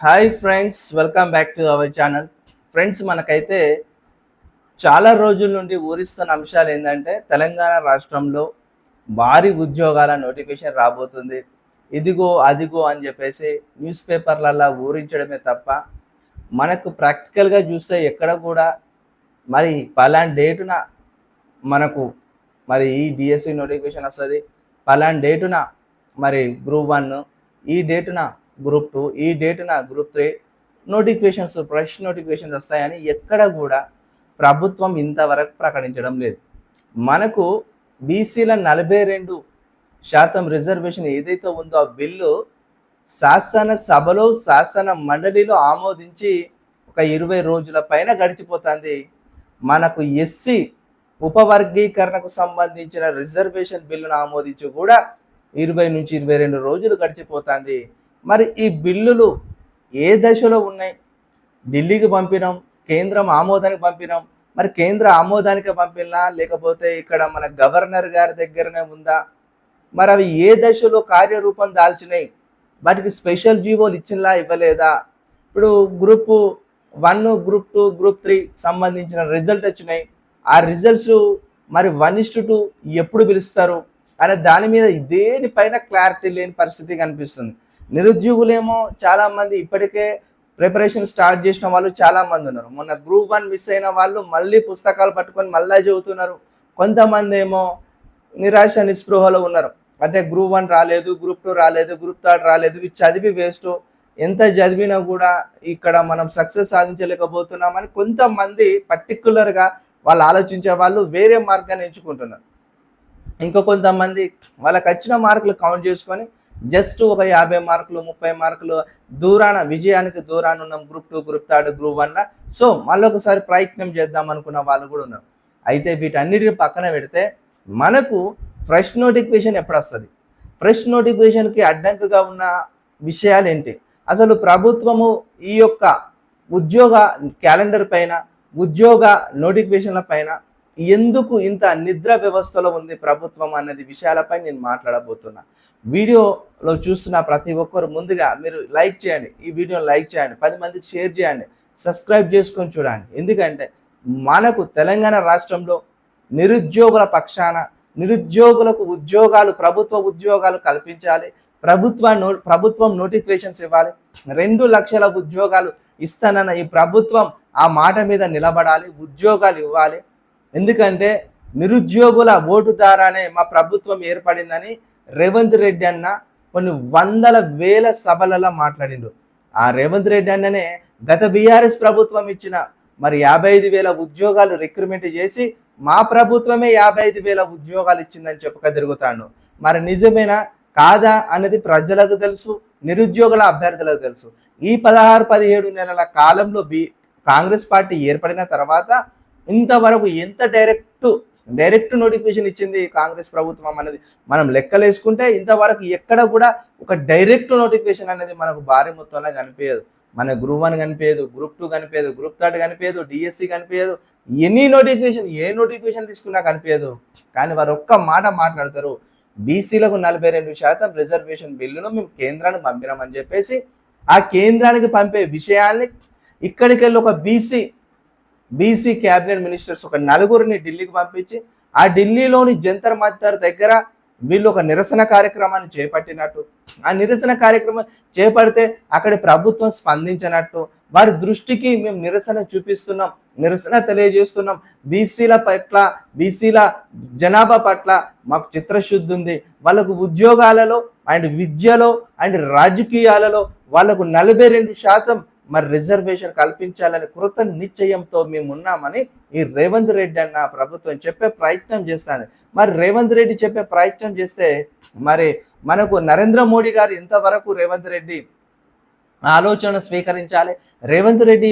Hi friends, welcome back to our channel. Friends, మనకైతే చాలా రోజుల నుండి ఊరిస్తున్న అంశాలు ఏంటంటే తెలంగాణ రాష్ట్రంలో భారీ ఉద్యోగాల నోటిఫికేషన్ రాబోతుంది. ఇదిగో అదిగో అని చెప్పేసి న్యూస్ పేపర్లల్లో ఊరించడమే తప్ప మనకు ప్రాక్టికల్గా చూస్తే ఎక్కడ కూడా మరి పలానా డేటున మనకు మరి ఈ డిఎస్సి నోటిఫికేషన్ వస్తుంది, పలానా డేటున మరి గ్రూప్ 1, ఈ డేటున గ్రూప్ 2, ఈ డేటున గ్రూప్ 3 నోటిఫికేషన్స్, ఫ్రెష్ నోటిఫికేషన్స్ వస్తాయని ఎక్కడ కూడా ప్రభుత్వం ఇంతవరకు ప్రకటించడం లేదు. మనకు బీసీల 42% రిజర్వేషన్ ఏదైతే ఉందో ఆ బిల్లు శాసనసభలో, శాసన మండలిలో ఆమోదించి ఒక 20 రోజుల పైన గడిచిపోతుంది. మనకు ఎస్సీ ఉపవర్గీకరణకు సంబంధించిన రిజర్వేషన్ బిల్లును ఆమోదించి కూడా 20 నుంచి 22 రోజులు గడిచిపోతుంది. మరి ఈ బిల్లులు ఏ దశలో ఉన్నాయి? ఢిల్లీకి పంపినాం, కేంద్రం ఆమోదానికి పంపినాం. మరి కేంద్ర ఆమోదానికి పంపినా లేకపోతే ఇక్కడ మన గవర్నర్ గారి దగ్గరనే ఉందా? మరి అవి ఏ దశలో కార్యరూపం దాల్చినాయి? వాటికి స్పెషల్ జీవోలు ఇచ్చినలా ఇవ్వలేదా? ఇప్పుడు గ్రూప్ 1, గ్రూప్ 2, గ్రూప్ 3 సంబంధించిన రిజల్ట్ వచ్చినాయి. ఆ రిజల్ట్స్ మరి 1:2 ఎప్పుడు పిలుస్తారు అనే దాని మీద దేనిపైన క్లారిటీ లేని పరిస్థితి కనిపిస్తుంది. నిరుద్యోగులేమో చాలామంది ఇప్పటికే ప్రిపరేషన్ స్టార్ట్ చేసిన వాళ్ళు చాలామంది ఉన్నారు. మొన్న గ్రూప్ 1 మిస్ అయిన వాళ్ళు మళ్ళీ పుస్తకాలు పట్టుకొని మళ్ళీ చదువుతున్నారు. కొంతమంది ఏమో నిరాశ నిస్పృహలో ఉన్నారు. అంటే గ్రూప్ 1 రాలేదు, గ్రూప్ 2 రాలేదు, గ్రూప్ 3 రాలేదు, ఇవి చదివి వేస్ట్, ఎంత చదివినా కూడా ఇక్కడ మనం సక్సెస్ సాధించలేకపోతున్నామని కొంతమంది పర్టిక్యులర్గా వాళ్ళు ఆలోచించే వాళ్ళు వేరే మార్గాన్ని ఎంచుకుంటున్నారు. ఇంకో కొంతమంది వాళ్ళకి వచ్చిన మార్కులు కౌంట్ చేసుకొని జస్ట్ ఒక 50 మార్కులు, 30 మార్కులు దూరాన, విజయానికి దూరాన ఉన్నాం గ్రూప్ 2, గ్రూప్ 3, గ్రూప్ 1. సో మళ్ళొకసారి ప్రయత్నం చేద్దాం అనుకున్న వాళ్ళు కూడా ఉన్నారు. అయితే వీటన్నిటిని పక్కన పెడితే మనకు ఫ్రెష్ నోటిఫికేషన్ ఎప్పుడు వస్తుంది? ఫ్రెష్ నోటిఫికేషన్కి అడ్డంకుగా ఉన్న విషయాలు ఏంటి? అసలు ప్రభుత్వము ఈ యొక్క ఉద్యోగ క్యాలెండర్ పైన, ఉద్యోగ నోటిఫికేషన్ల పైన ఎందుకు ఇంత నిద్ర వ్యవస్థలో ఉంది ప్రభుత్వం అన్నది విషయాలపై నేను మాట్లాడబోతున్నా. వీడియోలో చూస్తున్న ప్రతి ఒక్కరు ముందుగా మీరు లైక్ చేయండి, ఈ వీడియోని లైక్ చేయండి, 10 మందికి షేర్ చేయండి, సబ్స్క్రైబ్ చేసుకొని చూడండి. ఎందుకంటే మనకు తెలంగాణ రాష్ట్రంలో నిరుద్యోగుల పక్షాన నిరుద్యోగులకు ఉద్యోగాలు, ప్రభుత్వ ఉద్యోగాలు కల్పించాలి. ప్రభుత్వం నోటిఫికేషన్స్ ఇవ్వాలి. 2 లక్షల ఉద్యోగాలు ఇస్తానన్న ఈ ప్రభుత్వం ఆ మాట మీద నిలబడాలి, ఉద్యోగాలు ఇవ్వాలి. ఎందుకంటే నిరుద్యోగుల ఓటు ద్వారానే మా ప్రభుత్వం ఏర్పడిందని రేవంత్ రెడ్డి అన్న కొన్ని వందల వేల సభలలో మాట్లాడిండు. ఆ రేవంత్ రెడ్డి అన్ననే గత బీఆర్ఎస్ ప్రభుత్వం ఇచ్చిన మరి 55,000 ఉద్యోగాలు రిక్రూట్మెంట్ చేసి మా ప్రభుత్వమే 55,000 ఉద్యోగాలు ఇచ్చిందని చెప్పక తిరుగుతాడు. మరి నిజమేనా కాదా అన్నది ప్రజలకు తెలుసు, నిరుద్యోగుల అభ్యర్థులకు తెలుసు. ఈ 16-17 నెలల కాలంలో కాంగ్రెస్ పార్టీ ఏర్పడిన తర్వాత ఇంతవరకు ఎంత డైరెక్ట్ నోటిఫికేషన్ ఇచ్చింది కాంగ్రెస్ ప్రభుత్వం అనేది మనం లెక్కలేసుకుంటే ఇంతవరకు ఎక్కడ కూడా ఒక డైరెక్ట్ నోటిఫికేషన్ అనేది మనకు భారీ మొత్తంలో కనిపించదు. మన గ్రూప్ 1 కనిపించదు, గ్రూప్ 2 కనిపించదు, గ్రూప్ 3 కనిపించదు, డిఎస్సి కనిపించదు. ఏ నోటిఫికేషన్ తీసుకున్నా కనిపించదు. కానీ వారు ఒక్క మాట మాట్లాడతారు, బీసీలకు 42% రిజర్వేషన్ బిల్లును మేము కేంద్రానికి పంపినామని చెప్పేసి ఆ కేంద్రానికి పంపే విషయాన్ని ఇక్కడికి వెళ్ళి ఒక బీసీ క్యాబినెట్ మినిస్టర్స్ ఒక 4 ఢిల్లీకి పంపించి ఆ ఢిల్లీలోని జంతర్ మంతర్ దగ్గర వీళ్ళు ఒక నిరసన కార్యక్రమాన్ని చేపట్టినట్టు, ఆ నిరసన కార్యక్రమం చేపడితే అక్కడి ప్రభుత్వం స్పందించినట్టు, వారి దృష్టికి మేము నిరసన చూపిస్తున్నాం, నిరసన తెలియజేస్తున్నాం, బీసీల పట్ల, బీసీల జనాభా పట్ల మాకు చిత్రశుద్ధి ఉంది, వాళ్ళకు ఉద్యోగాలలో అండ్ విద్యలో అండ్ రాజకీయాలలో వాళ్ళకు 42% మరి రిజర్వేషన్ కల్పించాలని కృత నిశ్చయంతో మేము ఉన్నామని ఈ రేవంత్ రెడ్డి అన్న ప్రభుత్వం చెప్పే ప్రయత్నం చేస్తుంది. మరి రేవంత్ రెడ్డి చెప్పే ప్రయత్నం చేస్తే మరి మనకు నరేంద్ర మోడీ గారు ఇంతవరకు రేవంత్ రెడ్డి ఆలోచన స్వీకరించాలి. రేవంత్ రెడ్డి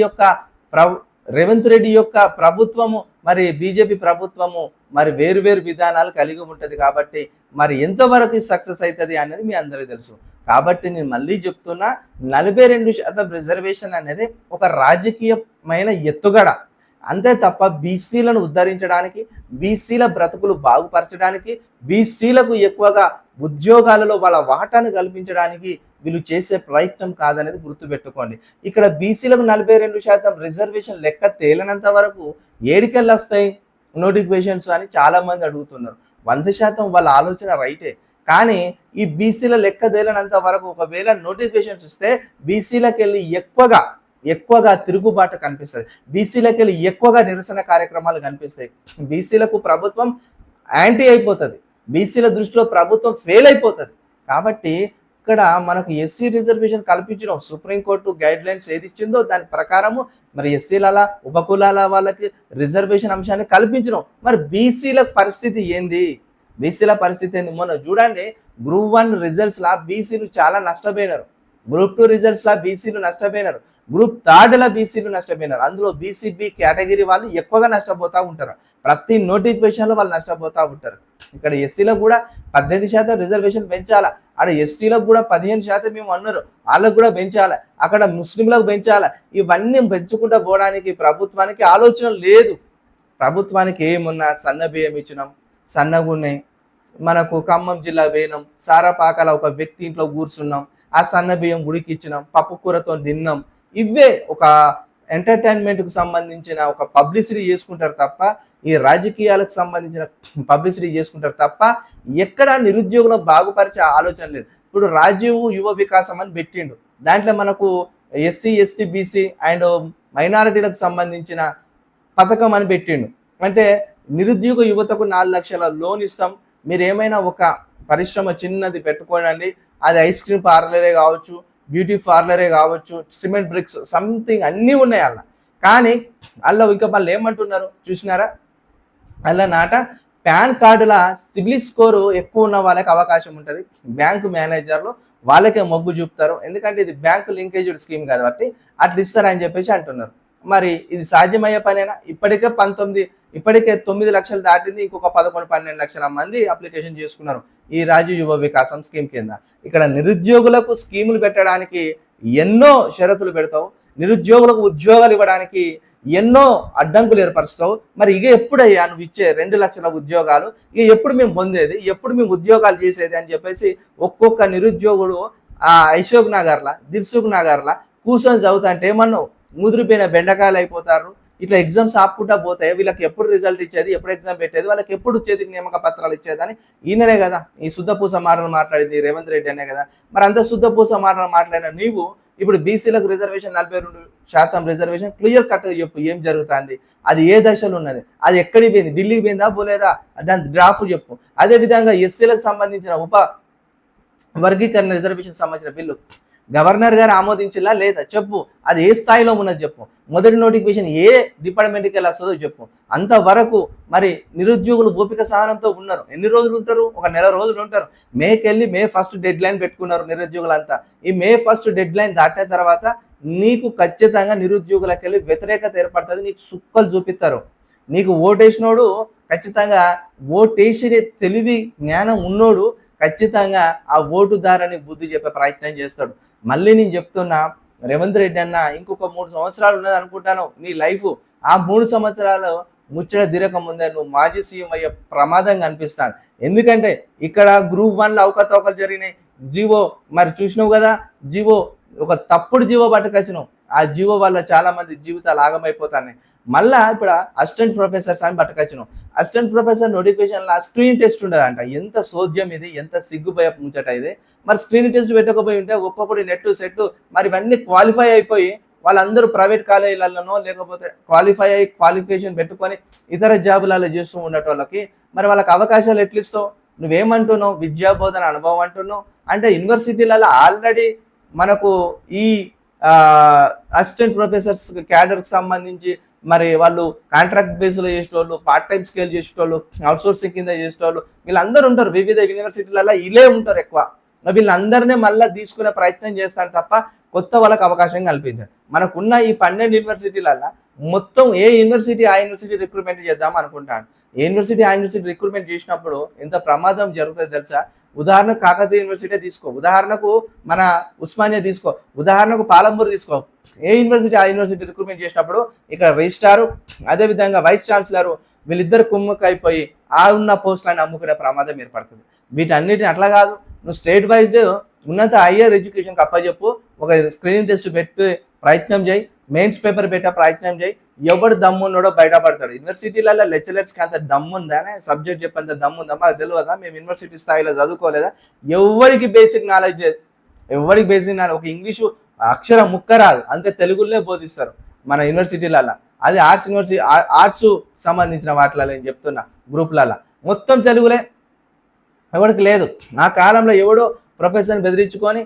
యొక్క ప్రభుత్వము మరి బీజేపీ ప్రభుత్వము మరి వేరు విధానాలు కలిగి ఉంటుంది. కాబట్టి మరి ఎంతవరకు సక్సెస్ అవుతుంది అనేది మీ అందరికీ తెలుసు. కాబట్టి నేను మళ్ళీ చెప్తున్నా, 42% రిజర్వేషన్ అనేది ఒక రాజకీయమైన ఎత్తుగడ. అంతే తప్ప బీసీలను ఉద్ధరించడానికి, బీసీల బ్రతుకులు బాగుపరచడానికి, బీసీలకు ఎక్కువగా ఉద్యోగాలలో వాళ్ళ వాటాను కల్పించడానికి వీళ్ళు చేసే ప్రయత్నం కాదనేది గుర్తుపెట్టుకోండి. ఇక్కడ బీసీలకు 42% రిజర్వేషన్ లెక్క తేలినంత వరకు ఏడికెళ్ళి వస్తాయి నోటిఫికేషన్స్ అని చాలా మంది అడుగుతున్నారు. 100% వాళ్ళ ఆలోచన రైటే. కానీ ఈ బీసీల లెక్క తేలినంత వరకు ఒకవేళ నోటిఫికేషన్స్ ఇస్తే బీసీలకు వెళ్ళి ఎక్కువగా తిరుగుబాటు కనిపిస్తుంది. బీసీలకు వెళ్ళి ఎక్కువగా నిరసన కార్యక్రమాలు కనిపిస్తాయి. బీసీలకు ప్రభుత్వం యాంటీ అయిపోతుంది. బీసీల దృష్టిలో ప్రభుత్వం ఫెయిల్ అయిపోతుంది. కాబట్టి ఇక్కడ మనకు ఎస్సీ రిజర్వేషన్ కల్పించడం సుప్రీంకోర్టు గైడ్ లైన్స్ ఏది ఇచ్చిందో దాని ప్రకారము మరి ఎస్సీల ఉపకులాల వాళ్ళకి రిజర్వేషన్ అంశాన్ని కల్పించడం. మరి బీసీల పరిస్థితి ఏంది? బీసీల పరిస్థితి ఏంది? మొన్న చూడండి, గ్రూప్ 1 రిజల్ట్స్లా బీసీలు చాలా నష్టపోయినారు. గ్రూప్ 2 రిజల్ట్స్లా బీసీలు నష్టపోయినారు. గ్రూప్ 3ల బీసీలు నష్టపోయినారు. అందులో బీసీబీ కేటగిరీ వాళ్ళు ఎక్కువగా నష్టపోతూ ఉంటారు. ప్రతి నోటిఫికేషన్లో వాళ్ళు నష్టపోతూ ఉంటారు. ఇక్కడ ఎస్సీలకు కూడా 18% రిజర్వేషన్ పెంచాలా, అక్కడ ఎస్టీలకు కూడా 15% మేము అన్నారు, వాళ్ళకు కూడా పెంచాలి, అక్కడ ముస్లింలకు పెంచాలి. ఇవన్నీ పెంచుకుంటూ పోవడానికి ప్రభుత్వానికి ఆలోచన లేదు. ప్రభుత్వానికి ఏమున్నా సన్న బియ్యం ఇచ్చినాం, సన్నగున్నాయి, మనకు ఖమ్మం జిల్లా వేయడం, సారపాకల ఒక వ్యక్తి ఇంట్లో కూర్చున్నాం, ఆ సన్న బియ్యం ఉడికిచ్చినాం, పప్పు కూరతో తిన్నాం. ఇవే ఒక ఎంటర్టైన్మెంట్కి సంబంధించిన ఒక పబ్లిసిటీ చేసుకుంటారు తప్ప, ఈ రాజకీయాలకు సంబంధించిన పబ్లిసిటీ చేసుకుంటారు తప్ప ఎక్కడ నిరుద్యోగులను బాగుపరిచే ఆలోచన లేదు. ఇప్పుడు రాజీవ్ యువ వికాసం అని పెట్టిండు. దాంట్లో మనకు ఎస్సీ ఎస్టీ బీసీ అండ్ మైనారిటీలకు సంబంధించిన పథకం అని పెట్టిండు. అంటే నిరుద్యోగ యువతకు 4 లక్షల లోన్ ఇస్తాం, మీరు ఏమైనా ఒక పరిశ్రమ చిన్నది పెట్టుకోనండి, అది ఐస్ క్రీమ్ పార్లరే కావచ్చు, బ్యూటీ పార్లరే కావచ్చు, సిమెంట్ బ్రిక్స్ సంథింగ్ అన్నీ ఉన్నాయి అలా. కానీ అలా ఇంకా వాళ్ళు ఏమంటున్నారు చూసినారా? అలా పాన్ కార్డుల సిబిల్ స్కోరు ఎక్కువ ఉన్న వాళ్ళకి అవకాశం ఉంటుంది. బ్యాంకు మేనేజర్లు వాళ్ళకే మొగ్గు చూపుతారు. ఎందుకంటే ఇది బ్యాంకు లింకేజ్డ్ స్కీమ్ కాబట్టి అట్లా ఇస్తారని చెప్పేసి అంటున్నారు. మరి ఇది సాధ్యమయ్యే పనేనా? ఇప్పటికే 9 లక్షలు దాటింది. ఇంకొక 11-12 లక్షల మంది అప్లికేషన్ చేసుకున్నారు ఈ రాజీవ్ యువ వికాసం స్కీమ్ కింద. ఇక్కడ నిరుద్యోగులకు స్కీములు పెట్టడానికి ఎన్నో షరతులు పెడతావు, నిరుద్యోగులకు ఉద్యోగాలు ఇవ్వడానికి ఎన్నో అడ్డంకులు ఏర్పరుస్తావు. మరి ఇక ఎప్పుడయ్యా నువ్వు ఇచ్చే 2 లక్షల ఉద్యోగాలు, ఇక ఎప్పుడు మేము పొందేది, ఎప్పుడు మేము ఉద్యోగాలు చేసేది అని చెప్పేసి ఒక్కొక్క నిరుద్యోగుడు ఆ అశోక్ నగర్లా, దిల్సుఖ్ నగర్లా కూర్చొని చదువుతుంటే ఏమన్నావు, ముదిరిపోయిన బెండకాయలు అయిపోతారు. ఇట్లా ఎగ్జామ్స్ ఆపుకుంటా పోతే వీళ్ళకి ఎప్పుడు రిజల్ట్ ఇచ్చేది, ఎప్పుడు ఎగ్జామ్ పెట్టేది, వాళ్ళకి ఎప్పుడు చేతికి నియామక పత్రాలు ఇచ్చేదని ఈయననే కదా ఈ శుద్ధపూస మాటలు మాట్లాడింది రేవంత్ రెడ్డి అనే కదా. మరి అంత శుద్ధపూస మాటలు మాట్లాడిన నీవు ఇప్పుడు బీసీలకు రిజర్వేషన్ 42% రిజర్వేషన్ క్లియర్ కట్ చెప్పు, ఏం జరుగుతుంది, అది ఏ దశలో ఉన్నది, అది ఎక్కడికి పోయింది, ఢిల్లీకి పోయిందా పోలేదా, దాని గ్రాఫ్ చెప్పు. అదేవిధంగా ఎస్సీలకు సంబంధించిన ఉప వర్గీకరణ రిజర్వేషన్ సంబంధించిన బిల్లు గవర్నర్ గారు ఆమోదించిలా లేదా చెప్పు, అది ఏ స్థాయిలో ఉన్నది చెప్పు, మొదటి నోటిఫికేషన్ ఏ డిపార్ట్మెంట్కి వెళ్ళి వస్తుందో చెప్పు. అంతవరకు మరి నిరుద్యోగులు ఓపిక సహనంతో ఉన్నారు. ఎన్ని రోజులు ఉంటారు? ఒక నెల రోజులు ఉంటారు. మే 1 డెడ్ లైన్ పెట్టుకున్నారు నిరుద్యోగులంతా. ఈ మే 1 డెడ్ లైన్ దాటిన తర్వాత నీకు ఖచ్చితంగా నిరుద్యోగులకు వెళ్ళి వ్యతిరేకత ఏర్పడుతుంది, నీకు సుక్కలు చూపిస్తారు. నీకు ఓటేసినోడు ఖచ్చితంగా ఓటేసి తెలివి జ్ఞానం ఉన్నోడు ఖచ్చితంగా ఆ ఓటుదారని బుద్ధి చెప్పే ప్రయత్నం చేస్తాడు. మళ్ళీ నేను చెప్తున్నా, రేవంత్ రెడ్డి అన్న ఇంకొక 3 సంవత్సరాలు ఉన్నది అనుకుంటాను నీ లైఫ్. ఆ 3 సంవత్సరాలు ముచ్చట దిరక ముందే నువ్వు మాజీ సీఎం అయ్యే ప్రమాదం కనిపిస్తాను. ఎందుకంటే ఇక్కడ గ్రూప్ 1లో అవకతవకలు జరిగినాయి. జీవో మరి చూసినావు కదా, జీవో ఒక తప్పుడు జీవో పట్టుకొచ్చినావు. ఆ జీవో వల్ల చాలా మంది జీవితాలు ఆగమైపోతాయి. మళ్ళా ఇప్పుడు అసిస్టెంట్ ప్రొఫెసర్స్ అని పట్టుకొచ్చినాం. అసిస్టెంట్ ప్రొఫెసర్ నోటిఫికేషన్లో స్క్రీన్ టెస్ట్ ఉండదంట. ఎంత సోద్యం ఇది, ఎంత సిగ్గుపోయే ముచ్చట ఇది. మరి స్క్రీన్ టెస్ట్ పెట్టకపోయి ఉంటే ఒక్కొక్కటి నెట్ సెట్ మరి ఇవన్నీ క్వాలిఫై అయిపోయి వాళ్ళందరూ ప్రైవేట్ కాలేజీలలోనో లేకపోతే క్వాలిఫికేషన్ పెట్టుకొని ఇతర జాబులలో చేస్తూ ఉండేటోళ్ళకి మరి వాళ్ళకి అవకాశాలు ఎట్లు ఇస్తావు? నువ్వేమంటున్నావు? విద్యాబోధన అనుభవం అంటున్నావు. అంటే యూనివర్సిటీలలో ఆల్రెడీ మనకు ఈ అసిస్టెంట్ ప్రొఫెసర్స్ క్యాడర్కి సంబంధించి మరి వాళ్ళు కాంట్రాక్ట్ బేస్లో చేసేటోళ్ళు, పార్ట్ టైం స్కేల్ చేసేటోళ్ళు, అవుట్సోర్సింగ్ కింద చేసేటోళ్ళు వీళ్ళందరూ ఉంటారు. వివిధ యూనివర్సిటీలలో ఇలే ఉంటారు ఎక్కువ. వీళ్ళందరినీ మళ్ళీ తీసుకునే ప్రయత్నం చేస్తాను తప్ప కొత్త వాళ్ళకి అవకాశం కల్పించారు. మనకున్న ఈ 12 యూనివర్సిటీలలో మొత్తం ఏ యూనివర్సిటీ ఆ యూనివర్సిటీ రిక్రూట్మెంట్ చేద్దాం అనుకుంటాను. ఏ యూనివర్సిటీ ఆ యూనివర్సిటీ రిక్రూట్మెంట్ చేసినప్పుడు ఎంత ప్రమాదం జరుగుతుంది తెలుసా? ఉదాహరణకు కాకతీయ యూనివర్సిటీ తీసుకో, ఉదాహరణకు మన ఉస్మానియా తీసుకో, ఉదాహరణకు పాలంపూర్ తీసుకో. ఏ యూనివర్సిటీ ఆ యూనివర్సిటీ రిక్రూట్మెంట్ చేసినప్పుడు ఇక్కడ రిజిస్ట్రారు అదేవిధంగా వైస్ ఛాన్సలర్ వీళ్ళిద్దరు కుమ్మక్క అయిపోయి ఆ ఉన్న పోస్టులను అమ్ముకునే ప్రమాదం ఏర్పడుతుంది. వీటన్నిటిని అట్లా కాదు, నువ్వు స్టేట్ వైజ్ ఉన్నత హయ్యర్ ఎడ్యుకేషన్కి అప్పచెప్పు, ఒక స్క్రీనింగ్ టెస్ట్ పెట్టి ప్రయత్నం చేయి, మెయిన్స్ పేపర్ పెట్టే ప్రయత్నం చేయి. ఎవడు దమ్మున్నాడో బయటపడతాడు. యూనివర్సిటీలలో లెక్చరర్స్కి అంత దమ్ముందా, సబ్జెక్ట్ చెప్పేంత దమ్ముందా మాకు తెలియదా? మేము యూనివర్సిటీ స్థాయిలో చదువుకోలేదా? ఎవరికి బేసిక్ నాలెడ్జ్ లేదు, ఎవరికి బేసిక్ నాలెడ్జ్. ఒక ఇంగ్లీషు అక్షరం ముక్క రాదు, అంతే తెలుగులోనే బోధిస్తారు మన యూనివర్సిటీలలో. అది ఆర్ట్స్ యూనివర్సిటీ, ఆర్ట్స్ సంబంధించిన వాటిలలో నేను చెప్తున్నా, గ్రూప్లలో మొత్తం తెలుగులే, ఎవరికి లేదు. నా కాలంలో ఎవడో ప్రొఫెసర్ని బెదిరించుకొని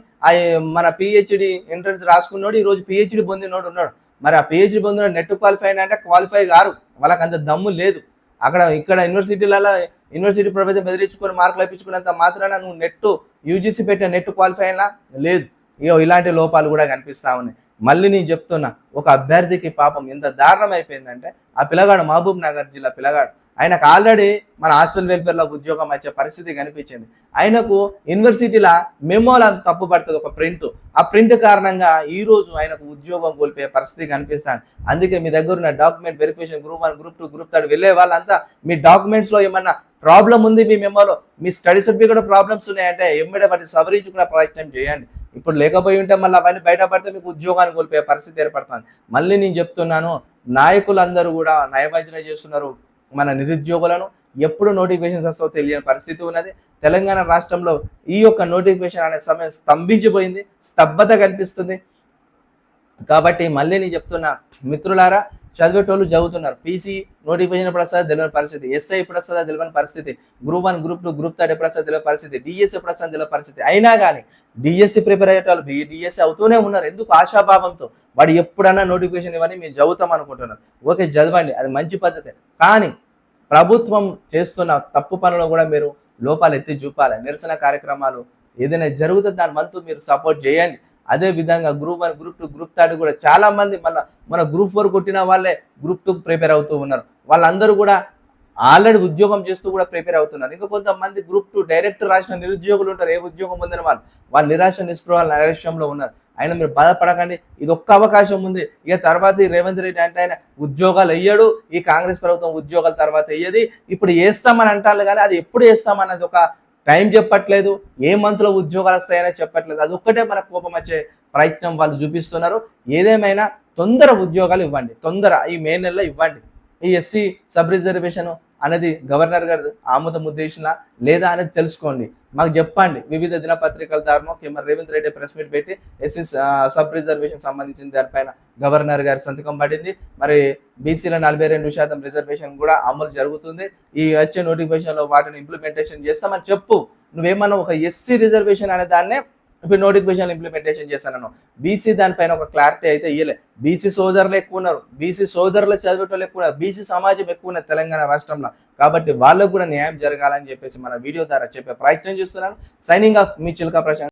మన పిహెచ్డి ఎంట్రన్స్ రాసుకున్నాడు, ఈరోజు పిహెచ్డి పొందినోడు ఉన్నాడు. మరి ఆ పిహెచ్డి పొందిన నెట్ క్వాలిఫై అంటే క్వాలిఫై గారు, వాళ్ళకి అంత దమ్ము లేదు. అక్కడ ఇక్కడ యూనివర్సిటీలలో యూనివర్సిటీ ప్రొఫెసర్ బెదిరించుకొని మార్కులు ఇప్పించుకున్నంత మాత్రాన నువ్వు నెట్ యూజీసీ పెట్టే నెట్ క్వాలిఫై అయినా లేదు. ఇలాంటి లోపాలు కూడా కనిపిస్తా ఉన్నాయి. మళ్ళీ నేను చెప్తున్నా, ఒక అభ్యర్థికి పాపం ఎంత దారుణం అయిపోయిందంటే, ఆ పిల్లగాడు మహబూబ్ నగర్ జిల్లా పిల్లగాడు, ఆయనకు ఆల్రెడీ మన హాస్టల్ వెల్ఫేర్లో ఉద్యోగం వచ్చే పరిస్థితి కనిపించింది. ఆయనకు యూనివర్సిటీలో మెమోలో తప్పు పడుతుంది ఒక ప్రింట్, ఆ ప్రింట్ కారణంగా ఈ రోజు ఆయనకు ఉద్యోగం కోల్పోయే పరిస్థితి కనిపిస్తాను. అందుకే మీ దగ్గర ఉన్న document verification group 1, group 2, group 3 వెళ్ళే వాళ్ళంతా మీ డాక్యుమెంట్స్లో ఏమన్నా ప్రాబ్లం ఉంది, మీ మెమోలో మీ స్టడీ సర్టిఫికేట్ ప్రాబ్లమ్స్ ఉన్నాయంటే ఎమ్మడే వాటిని సవరించుకునే ప్రయత్నం చేయండి. ఇప్పుడు లేకపోయి ఉంటే మళ్ళీ అవన్నీ బయటపడితే మీకు ఉద్యోగాన్ని కోల్పోయే పరిస్థితి ఏర్పడుతుంది. మళ్ళీ నేను చెప్తున్నాను, నాయకులందరూ కూడా నయవంచన చేస్తున్నారు మన నిరుద్యోగులను. ఎప్పుడు నోటిఫికేషన్స్ వస్తావో తెలియని పరిస్థితి ఉన్నది. తెలంగాణ రాష్ట్రంలో ఈ యొక్క నోటిఫికేషన్ అనే సమయం స్తంభించిపోయింది, స్తబ్దత కనిపిస్తుంది. కాబట్టి మళ్ళీ నేను చెప్తున్నా మిత్రులారా, చదివేటోళ్ళు చదువుతున్నారు. పీసీ నోటిఫికేషన్ ఎప్పుడు వస్తుందో తెలియని పరిస్థితి, ఎస్ఐ ఎప్పుడు వస్తుందో తెలియని పరిస్థితి, గ్రూప్ 1, గ్రూప్ 2, గ్రూప్ 3 ఎప్పుడు వస్తుందో తెలియని పరిస్థితి, డిఎస్సి ఎప్పుడు వస్తుందో తెలియని పరిస్థితి. అయినా కానీ డిఎస్సి ప్రిపేర్ అయ్యేటోళ్ళు డిఎస్సి అవుతూనే ఉన్నారు. ఎందుకు? ఆశాభావంతో. వాడు ఎప్పుడన్నా నోటిఫికేషన్ ఇవ్వని మేము చదువుతాం అనుకుంటున్నారు. ఓకే, చదవండి, అది మంచి పద్ధతే. కానీ ప్రభుత్వం చేస్తున్న తప్పు పనులు కూడా మీరు లోపాలు ఎత్తి చూపాలి. నిరసన కార్యక్రమాలు ఏదైనా జరుగుతుంది, దాని వంతు మీరు సపోర్ట్ చేయండి. అదే విధంగా గ్రూప్ 1, గ్రూప్ 2, గ్రూప్ 3 కూడా చాలా మంది మన గ్రూప్ 4 కొట్టిన వాళ్ళే గ్రూప్ 2 ప్రిపేర్ అవుతూ ఉన్నారు. వాళ్ళందరూ కూడా ఆల్రెడీ ఉద్యోగం చేస్తూ కూడా ప్రిపేర్ అవుతున్నారు. ఇంకా కొంతమంది గ్రూప్ 2 డైరెక్ట్ రాసిన నిరుద్యోగులు ఉంటారు, ఏ ఉద్యోగం పొందిన వాళ్ళు నిరాశ నిస్పృహాల నైరాశ్యంలో ఉన్నారు. ఆయన మీరు బాధపడకండి, ఇది ఒక్క అవకాశం ఉంది. ఇక తర్వాత ఈ రేవంత్ రెడ్డి అంటే ఆయన ఉద్యోగాలు వేయడు, ఈ కాంగ్రెస్ ప్రభుత్వం ఉద్యోగాల తర్వాత వేయది, ఇప్పుడు వేస్తామని అంటారు కానీ అది ఎప్పుడు వేస్తామన్నది ఒక టైం చెప్పట్లేదు, ఏ మంత్లో ఉద్యోగాలు వస్తాయనే చెప్పట్లేదు. అది ఒక్కటే మనకు కోపం వచ్చే ప్రయత్నం వాళ్ళు చూపిస్తున్నారు. ఏదేమైనా తొందర ఉద్యోగాలు ఇవ్వండి, తొందర ఈ మే నెలలో ఇవ్వండి. ఈ ఎస్సీ సబ్ రిజర్వేషన్ అనేది గవర్నర్ గారు ఆమోదం ఉద్దేశంలా లేదా అనేది తెలుసుకోండి, మాకు చెప్పండి. వివిధ దినపత్రికల ద్వారా రేవంత్ రెడ్డి ప్రెస్ మీట్ పెట్టి ఎస్సీ సబ్ రిజర్వేషన్ సంబంధించిన దానిపైన గవర్నర్ గారి సంతకం పడింది. మరి బీసీల 42% రిజర్వేషన్ కూడా అమలు జరుగుతుంది. ఈ వచ్చే నోటిఫికేషన్లో వాటిని ఇంప్లిమెంటేషన్ చేస్తామని చెప్పు. నువ్వేమన్నా ఒక ఎస్సీ రిజర్వేషన్ అనే దాన్నే ఇప్పుడు నోటిఫికేషన్ ఇంప్లిమెంటేషన్ చేస్తాను. బీసీ దానిపైన ఒక క్లారిటీ అయితే ఇయ్యలే. బీసీ సోదరులు ఎక్కువ ఉన్నారు, బీసీ సోదరులు చదివేటోళ్ళు ఎక్కువ ఉన్నారు, బీసీ సమాజం ఎక్కువ ఉన్నది తెలంగాణ రాష్ట్రంలో. కాబట్టి వాళ్ళకు కూడా న్యాయం జరగాలని చెప్పేసి మన వీడియో ద్వారా చెప్పే ప్రయత్నం చేస్తున్నాను. సైనింగ్ ఆఫ్ మీ చిల్కా ప్రశాంత్.